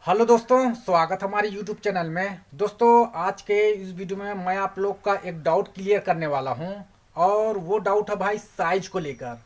Hello दोस्तों, स्वागत है हमारे यूट्यूब चैनल में। दोस्तों, आज के इस वीडियो में मैं आप लोग का एक डाउट क्लियर करने वाला हूं। और वो डाउट है भाई साइज को लेकर।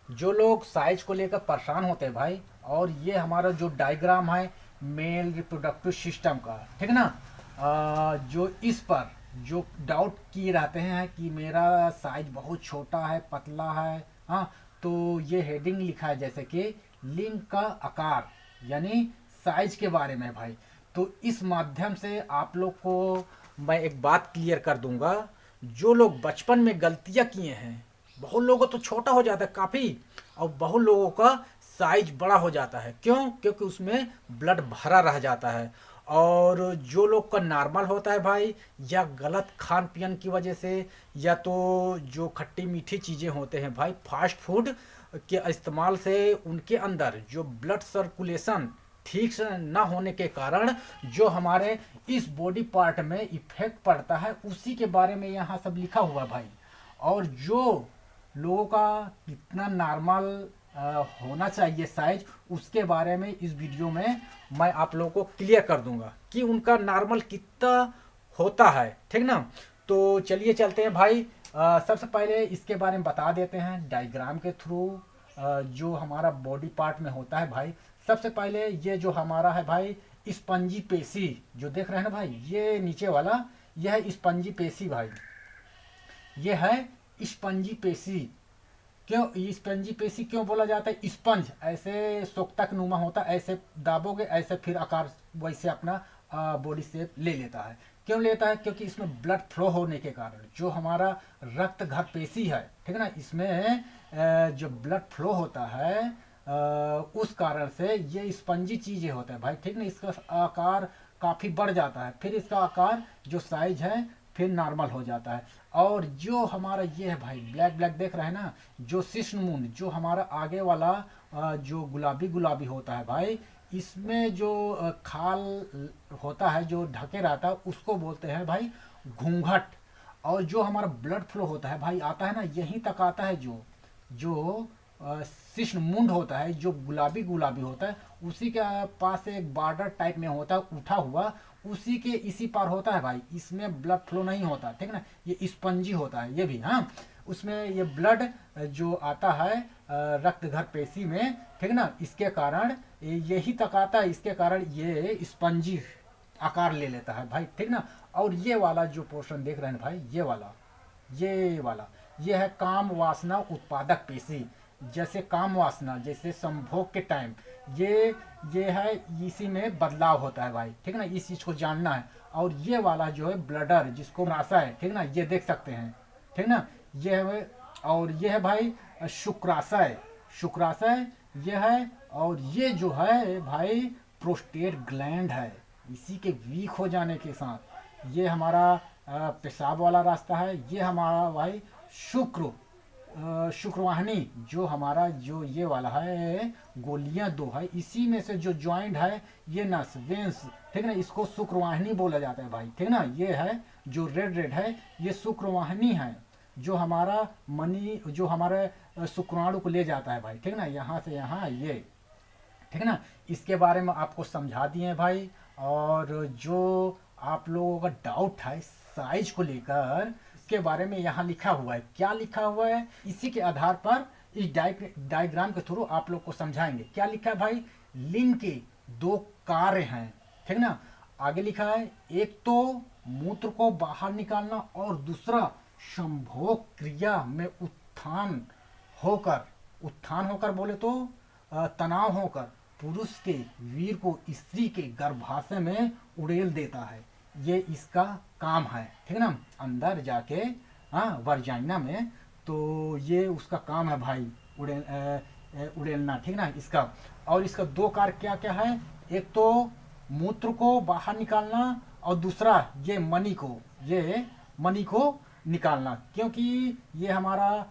जो लोग साइज को लेकर परेशान होते हैं भाई, और ये हमारा जो डायग्राम है मेल रिप्रोडक्टिव सिस्टम का, ठीक है ना। जो इस पर जो डाउट किए रहते हैं कि मेरा साइज बहुत छोटा है, पतला है, हाँ, तो ये हेडिंग लिखा है जैसे कि लिंग का आकार, यानी साइज के बारे में भाई। तो इस माध्यम से आप लोग को मैं एक बात क्लियर कर दूंगा। जो लोग बचपन में गलतियां किए हैं, बहुत लोगों का तो छोटा हो जाता है काफ़ी, और बहुत लोगों का साइज बड़ा हो जाता है। क्यों? क्योंकि उसमें ब्लड भरा रह जाता है। और जो लोग का नॉर्मल होता है भाई, या गलत खान पियन की वजह से, या तो जो खट्टी मीठी चीज़ें होते हैं भाई, फास्ट फूड के इस्तेमाल से उनके अंदर जो ब्लड सर्कुलेशन ठीक से ना होने के कारण जो हमारे इस बॉडी पार्ट में इफेक्ट पड़ता है, उसी के बारे में यहाँ सब लिखा हुआ है भाई। और जो लोगों का कितना नॉर्मल होना चाहिए साइज, उसके बारे में इस वीडियो में मैं आप लोगों को क्लियर कर दूंगा कि उनका नॉर्मल कितना होता है, ठीक ना। तो चलिए चलते हैं भाई। सबसे पहले इसके बारे में बता देते हैं डायग्राम के थ्रू। जो हमारा बॉडी पार्ट में होता है भाई, सबसे पहले ये जो हमारा है भाई स्पंजी पेशी, जो देख रहे हैं ना भाई, ये नीचे वाला, यह है स्पंजी पेशी भाई। ये है स्पंजी पेशी। क्यों स्पंजी पेशी क्यों बोला जाता है? स्पंज ऐसे सोक्तक नुमा होता है, ऐसे दाबोगे ऐसे फिर आकार वैसे अपना बॉडी शेप ले लेता है। क्यों लेता है? क्योंकि इसमें ब्लड फ्लो होने के कारण जो हमारा रक्त घर पेशी है, ठीक है ना, इसमें जो ब्लड फ्लो होता है, उस कारण से ये स्पंजी चीजें होता है भाई, ठीक ना। इसका आकार काफी बढ़ जाता है, फिर इसका आकार जो साइज है फिर नॉर्मल हो जाता है। और जो हमारा ये है भाई ब्लैक ब्लैक देख रहे हैं ना, जो शिश्न मुंड, जो हमारा आगे वाला जो गुलाबी गुलाबी होता है भाई, इसमें जो खाल होता है जो ढके रहता है, उसको बोलते हैं भाई घूंघट। और जो हमारा ब्लड फ्लो होता है भाई, आता है ना यहीं तक आता है, जो जो शिश्न मुंड होता है जो गुलाबी गुलाबी होता है, उसी के पास से एक बॉर्डर टाइप में होता है उठा हुआ, उसी के इसी पार होता है भाई। इसमें ब्लड फ्लो नहीं होता, ठीक ना, ये स्पंजी होता है ये भी, हाँ। उसमें ये ब्लड जो आता है रक्त घर पेशी में, ठीक ना, इसके कारण यही तक आता है, इसके कारण ये स्पंजी आकार ले लेता है भाई, ठीक ना। और ये वाला जो पोर्शन देख रहे हैं भाई, ये वाला ये है काम वासना उत्पादक पेशी। जैसे काम वासना, जैसे संभोग के टाइम ये है, इसी में बदलाव होता है भाई, ठीक ना, इस चीज को जानना है। और ये वाला जो है ब्लडर, जिसको रासा है, ठीक ना, ये देख सकते हैं, ठीक ना, ये है। और ये है भाई शुक्राशय, शुक्राशय ये है। और ये जो है भाई प्रोस्टेट ग्लैंड है। इसी के वीक हो जाने के साथ ये हमारा पेशाब वाला रास्ता है। ये हमारा भाई शुक्रवाहिनी, जो हमारा जो ये वाला है गोलियां दो है, इसी में से जो ज्वाइंट है ये नस वेंस, ठीक है ना, इसको शुक्रवाहिनी बोला जाता है भाई, ठीक है ना। ये है जो रेड रेड है, ये शुक्रवाहिनी है, जो हमारा मनी, जो हमारे शुक्राणु को ले जाता है भाई, ठीक है ना, यहाँ से यहाँ ये, ठीक है ना। इसके बारे में आपको समझा दिए भाई। और जो आप लोगों का डाउट है साइज को लेकर, इसके बारे में यहाँ लिखा हुआ है। क्या लिखा हुआ है, इसी के आधार पर इस डायग्राम के थ्रू आप लोग को समझाएंगे। क्या लिखा है भाई? लिंग के दो कार्य हैं, ठीक है ना। आगे लिखा है, एक तो मूत्र को बाहर निकालना, और दूसरा संभोग क्रिया में उत्थान होकर बोले तो तनाव होकर पुरुष के वीर को स्त्री के गर्भाशय में उड़ेल देता है। ये इसका काम है, ठीक है ना, अंदर जाके, हाँ, वर्जाइना में। तो ये उसका काम है भाई, उड़ेलना, ठीक ना, इसका। और इसका दो कार्य क्या क्या है? एक तो मूत्र को बाहर निकालना, और दूसरा ये मनी को निकालना। क्योंकि ये हमारा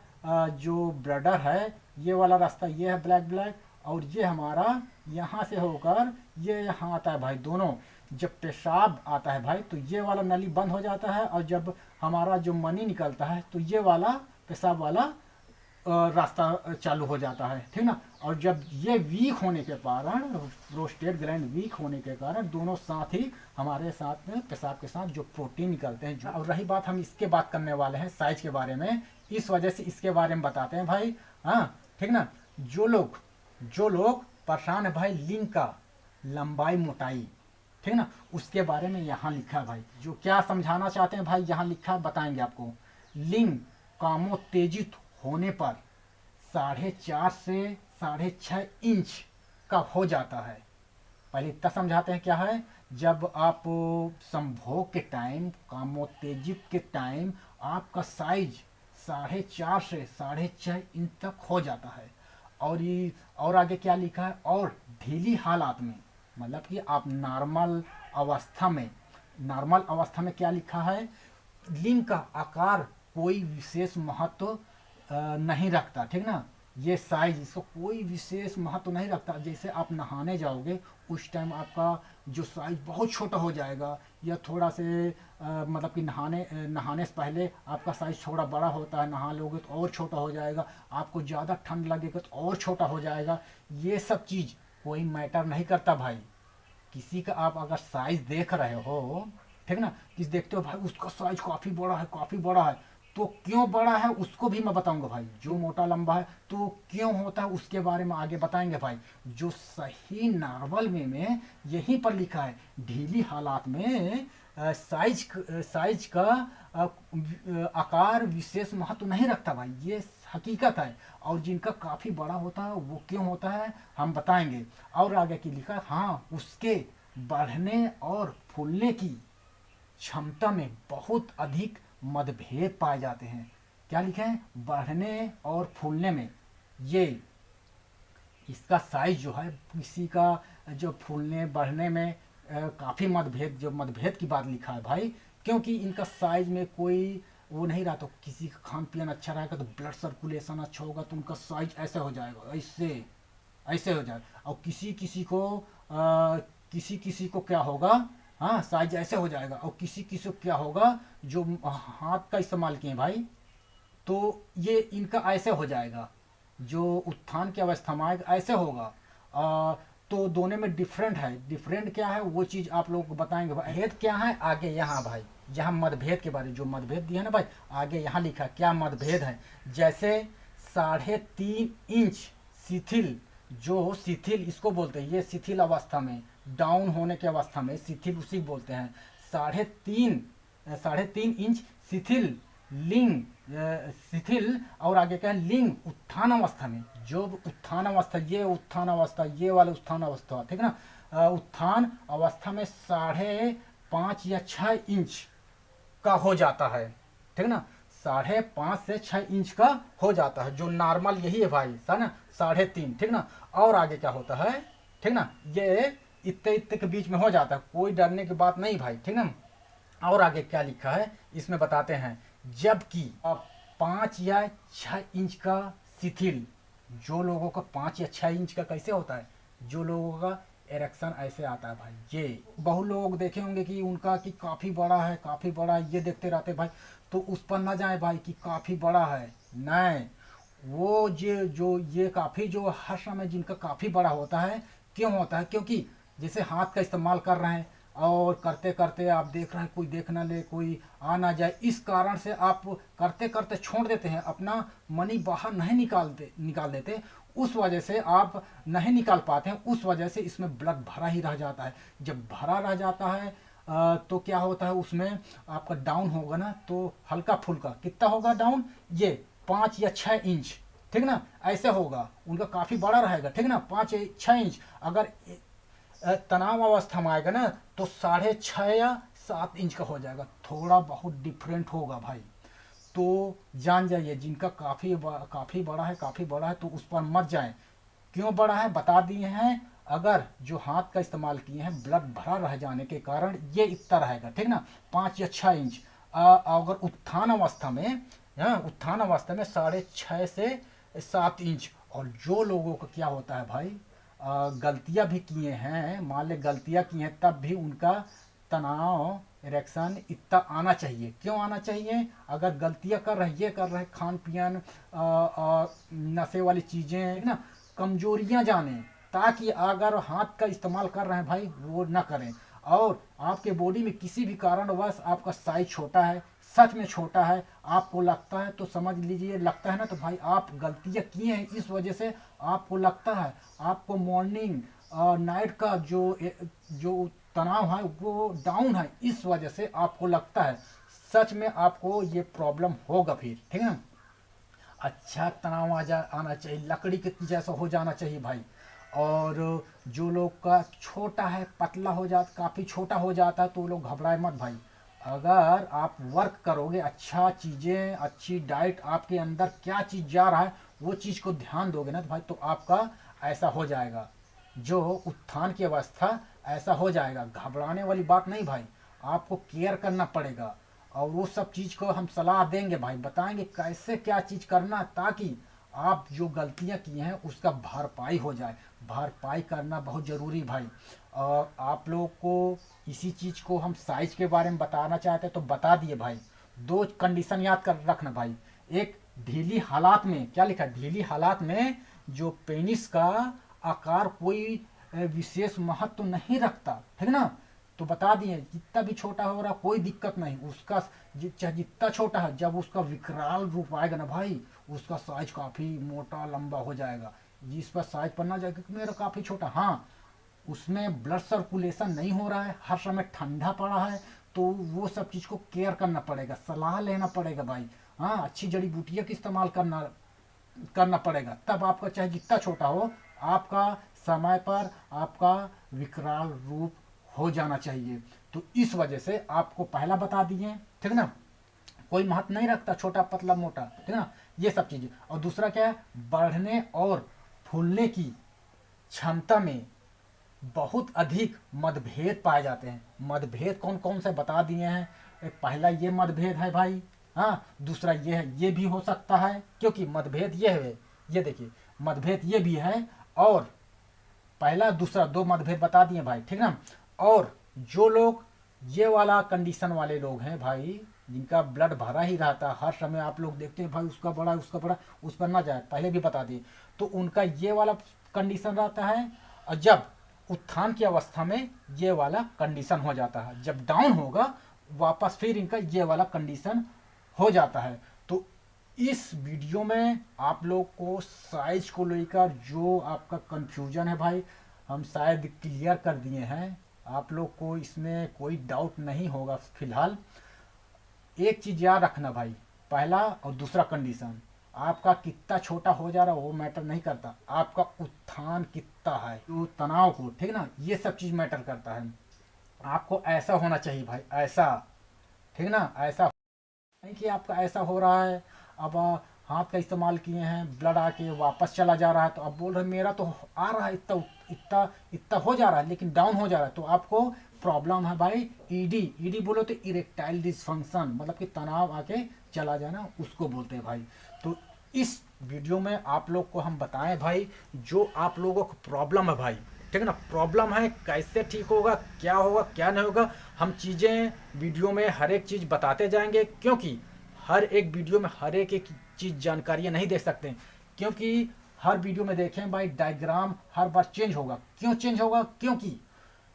जो ब्लडर है, ये वाला रास्ता ये है ब्लैक ब्लैक, और ये हमारा यहाँ से होकर ये यहाँ आता है भाई। दोनों जब पेशाब आता है भाई, तो ये वाला नली बंद हो जाता है, और जब हमारा जो मनी निकलता है, तो ये वाला पेशाब वाला रास्ता चालू हो जाता है, ठीक ना। और जब ये वीक होने के कारण, प्रोस्टेट ग्लैंड वीक होने के कारण, दोनों साथ ही हमारे साथ में पेशाब के साथ जो प्रोटीन निकलते हैं जो, और रही बात, हम इसके बात करने वाले हैं साइज के बारे में, इस वजह से इसके बारे में बताते हैं भाई। हाँ, ठीक ना। जो लोग परेशान है भाई लिंग का लंबाई मोटाई, ठीक ना, उसके बारे में यहाँ लिखा है भाई। जो क्या समझाना चाहते हैं भाई यहाँ लिखा है, बताएंगे आपको। लिंग कामोत्तेजित होने पर 4.5 से 6.5 इंच का हो जाता है। पहले इतना समझाते हैं क्या है। जब आप संभोग के टाइम, कामोत्तेजित के टाइम, आपका साइज 4.5 से 6.5 इंच तक हो जाता है। और आगे क्या लिखा है, और ढीली हालात में, मतलब कि आप नॉर्मल अवस्था में क्या लिखा है, लिंग का आकार कोई विशेष महत्व नहीं रखता, ठीक ना। ये साइज, इसको कोई विशेष महत्व नहीं रखता। जैसे आप नहाने जाओगे उस टाइम आपका जो साइज बहुत छोटा हो जाएगा, या थोड़ा से मतलब कि नहाने से पहले आपका साइज थोड़ा बड़ा होता है, नहा लोगे तो और छोटा हो जाएगा, आपको ज़्यादा ठंड लगेगा तो और छोटा हो जाएगा। ये सब चीज़ कोई मैटर नहीं करता भाई। किसी का आप अगर साइज देख रहे हो, ठीक ना, किसी देखते हो भाई उसका साइज काफ़ी बड़ा है, तो क्यों बड़ा है उसको भी मैं बताऊंगा भाई। जो मोटा लंबा है तो क्यों होता है उसके बारे में आगे बताएंगे भाई। जो सही नॉर्मल में यहीं पर लिखा है, ढीली हालात में साइज का आकार विशेष महत्व नहीं रखता भाई, ये हकीकत है। और जिनका काफ़ी बड़ा होता है वो क्यों होता है हम बताएंगे। और आगे की लिखा है, हाँ, उसके बढ़ने और फूलने की क्षमता में बहुत अधिक मतभेद पाए जाते हैं। क्या लिखे हैं, बढ़ने और फूलने में। ये इसका साइज जो है, किसी का जो फूलने बढ़ने में काफ़ी मतभेद की बात लिखा है भाई, क्योंकि इनका साइज में कोई वो नहीं रहा। तो किसी का खान पीन अच्छा रहेगा तो ब्लड सर्कुलेशन अच्छा होगा तो उनका साइज ऐसे हो जाएगा, ऐसे हो जाएगा। और किसी को क्या होगा, हाँ, साइज ऐसे हो जाएगा। और किसी को क्या होगा, जो हाथ का इस्तेमाल किए भाई, तो ये इनका ऐसे हो जाएगा। जो उत्थान की अवस्था में आएगा ऐसे होगा। तो दोनों में डिफरेंट क्या है वो चीज़ आप लोगों को बताएंगे। भेद क्या है आगे यहाँ भाई, यहाँ मतभेद के बारे, जो मतभेद दिया ना भाई, आगे यहाँ लिखा क्या मतभेद है। जैसे 3.5 इंच शिथिल इसको बोलते हैं, ये शिथिल अवस्था में, डाउन होने की अवस्था में शिथिल उसी बोलते हैं। 3.5 इंच शिथिल और आगे क्या है, लिंग उत्थान अवस्था में। जो उत्थान अवस्था, ये वाला उत्थान अवस्था, ठीक ना। उत्थान अवस्था में 5.5 या 6 इंच का हो जाता है, ठीक ना। 5.5 से 6 इंच का हो जाता है, जो नॉर्मल यही है भाई, ना, 3.5, ठीक ना। और आगे क्या होता है, ठीक ना, ये इतने के बीच में हो जाता है, कोई डरने की बात नहीं भाई, ठीक ना। और आगे क्या लिखा है इसमें बताते हैं। जबकि 5 या 6 इंच का शिथिल, जो लोगों का 5 या 6 इंच का कैसे होता है, जो लोगों का एरेक्शन ऐसे आता है भाई। ये बहुत लोग देखे होंगे कि उनका कि काफ़ी बड़ा है, ये देखते रहते भाई, तो उस पर ना जाए भाई कि काफ़ी बड़ा है, नहीं। वो ये काफ़ी जो हर समय जिनका काफ़ी बड़ा होता है, क्यों होता है, क्योंकि जैसे हाथ का इस्तेमाल कर रहे हैं और करते करते आप देख रहे हैं कोई देख ना ले, कोई आ ना जाए, इस कारण से आप करते करते छोड़ देते हैं, अपना मनी बाहर नहीं निकाल देते, उस वजह से आप नहीं निकाल पाते हैं, उस वजह से इसमें ब्लड भरा ही रह जाता है। जब भरा रह जाता है तो क्या होता है, उसमें आपका डाउन होगा ना, तो हल्का फुल्का कितना होगा डाउन, ये 5 या 6 इंच, ठीक ना, ऐसे होगा। उनका काफ़ी बड़ा रहेगा, ठीक ना, 5 या 6 इंच। अगर तनाव अवस्था में आएगा ना तो 6.5 या 7 इंच का हो जाएगा, थोड़ा बहुत डिफरेंट होगा भाई। तो जान जाइए, जिनका काफ़ी बड़ा है तो उस पर मत जाएं। क्यों बड़ा है बता दिए हैं। अगर जो हाथ का इस्तेमाल किए हैं, ब्लड भरा रह जाने के कारण ये इतना रहेगा, ठीक ना, 5 या 6 इंच। अगर उत्थान अवस्था में 6.5 से 7 इंच। और जो लोगों को क्या होता है भाई, गलतियां भी किए हैं, मान ले गलतियां की हैं, तब भी उनका तनाव इरेक्शन इतना आना चाहिए। क्यों आना चाहिए? अगर गलतियां कर रहे, ये कर रहे, खान पियन नशे वाली चीज़ें है ना, कमजोरियां जाने, ताकि अगर हाथ का इस्तेमाल कर रहे हैं भाई वो ना करें। और आपके बॉडी में किसी भी कारणवश आपका साइज छोटा है, सच में छोटा है, आपको लगता है तो समझ लीजिए, लगता है ना, तो भाई आप गलतियां किए हैं, इस वजह से आपको लगता है आपको मॉर्निंग और नाइट का जो तनाव है वो डाउन है, इस वजह से आपको लगता है। सच में आपको ये प्रॉब्लम होगा फिर, ठीक है ना। अच्छा तनाव आना चाहिए, लकड़ी के जैसा हो जाना चाहिए भाई। और जो लोग का छोटा है, पतला हो जाता, काफ़ी छोटा हो जाता है, तो वो लोग घबराए मत भाई। अगर आप वर्क करोगे, अच्छा चीज़ें, अच्छी डाइट, आपके अंदर क्या चीज़ जा रहा है वो चीज़ को ध्यान दोगे ना, तो भाई तो आपका ऐसा हो जाएगा, जो उत्थान की अवस्था ऐसा हो जाएगा। घबराने वाली बात नहीं भाई, आपको केयर करना पड़ेगा। और वो सब चीज़ को हम सलाह देंगे भाई, बताएंगे कैसे क्या चीज़ करना, ताकि आप जो गलतियां किए हैं उसका भरपाई हो जाए। भरपाई करना बहुत ज़रूरी भाई। और आप लोग को इसी चीज़ को हम साइज के बारे में बताना चाहते हैं तो बता दिए भाई। दो कंडीशन याद कर रखना भाई। एक, ढीली हालात में, क्या लिखा है, ढीली हालात में जो पेनिस का आकार कोई विशेष महत्व तो नहीं रखता, ठीक ना। तो बता दिए जितना भी छोटा हो रहा कोई दिक्कत नहीं, उसका चाहे जितना छोटा है, जब उसका विकराल रूप आएगा ना भाई, उसका साइज काफ़ी मोटा लंबा हो जाएगा। जिस पर साइज पर ना जाए कि मेरा काफ़ी छोटा, हाँ उसमें ब्लड सर्कुलेशन नहीं हो रहा है, हर समय ठंडा पड़ा है, तो वो सब चीज़ को केयर करना पड़ेगा, सलाह लेना पड़ेगा भाई। हाँ, अच्छी जड़ी बूटियों का इस्तेमाल करना करना पड़ेगा, तब आपका चाहे जितना छोटा हो, आपका समय पर आपका विकराल रूप हो जाना चाहिए। तो इस वजह से आपको पहला बता दिए, ठीक ना, कोई महत्व नहीं रखता छोटा पतला मोटा, ठीक ना, ये सब चीजें। और दूसरा क्या है, बढ़ने और फूलने की क्षमता में बहुत अधिक मतभेद पाए जाते हैं। मतभेद कौन कौन से बता दिए हैं। पहला ये मतभेद है भाई, हाँ, दूसरा ये है, ये भी हो सकता है, क्योंकि मतभेद ये है, ये देखिए मतभेद ये भी है, और पहला दूसरा दो मतभेद बता दिए भाई, ठीक ना। और जो लोग ये वाला कंडीशन वाले लोग हैं भाई, जिनका ब्लड भरा ही रहता है हर समय, आप लोग देखते हैं भाई उसका बड़ा उसका बड़ा, उस पर ना जाए, पहले भी बता दिए, तो उनका ये वाला कंडीशन रहता है। और जब उत्थान की अवस्था में ये वाला कंडीशन हो जाता है, जब डाउन होगा वापस फिर इनका ये वाला कंडीशन हो जाता है। तो इस वीडियो में आप लोग को साइज को लेकर जो आपका कंफ्यूजन है भाई, हम शायद क्लियर कर दिए हैं। आप लोग को इसमें कोई डाउट नहीं होगा फिलहाल। एक चीज़ याद रखना भाई, पहला और दूसरा कंडीशन, आपका कितना छोटा हो जा रहा है वो मैटर नहीं करता, आपका उत्थान कितना है, जो तनाव को, ठीक ना, ये सब चीज़ मैटर करता है। आपको ऐसा होना चाहिए भाई, ऐसा, ठीक ना, ऐसा नहीं कि आपका ऐसा हो रहा है, अब हाथ का इस्तेमाल किए हैं, ब्लड आके वापस चला जा रहा है, तो अब बोल रहे मेरा तो आ रहा है, इतना इतना इतना हो जा रहा है लेकिन डाउन हो जा रहा है, तो आपको प्रॉब्लम है भाई। ईडी, ईडी बोलो तो इरेक्टाइल डिसफंक्शन, मतलब कि तनाव आके चला जाना, उसको बोलते हैं भाई। तो इस वीडियो में आप लोग को हम बताएं भाई, जो आप लोगों को प्रॉब्लम है भाई, ठीक है ना, प्रॉब्लम है, कैसे ठीक होगा, क्या नहीं होगा, हम चीज़ें वीडियो में हर एक चीज़ बताते जाएंगे, क्योंकि हर एक वीडियो में हर एक चीज़ जानकारियाँ नहीं दे सकते, क्योंकि हर वीडियो में देखें भाई डायग्राम हर बार चेंज होगा। क्यों चेंज होगा? क्योंकि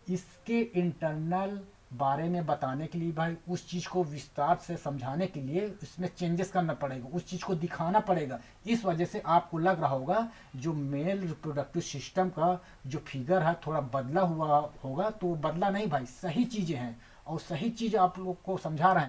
इसके इंटरनल बारे में बताने के लिए भाई, उस चीज़ को विस्तार से समझाने के लिए इसमें चेंजेस करना पड़ेगा, उस चीज़ को दिखाना पड़ेगा। इस वजह से आपको लग रहा होगा जो मेल रिप्रोडक्टिव सिस्टम का जो फिगर है थोड़ा बदला हुआ होगा, तो बदला नहीं भाई, सही चीज़ें हैं और सही चीज़ आप लोग को समझा रहे हैं।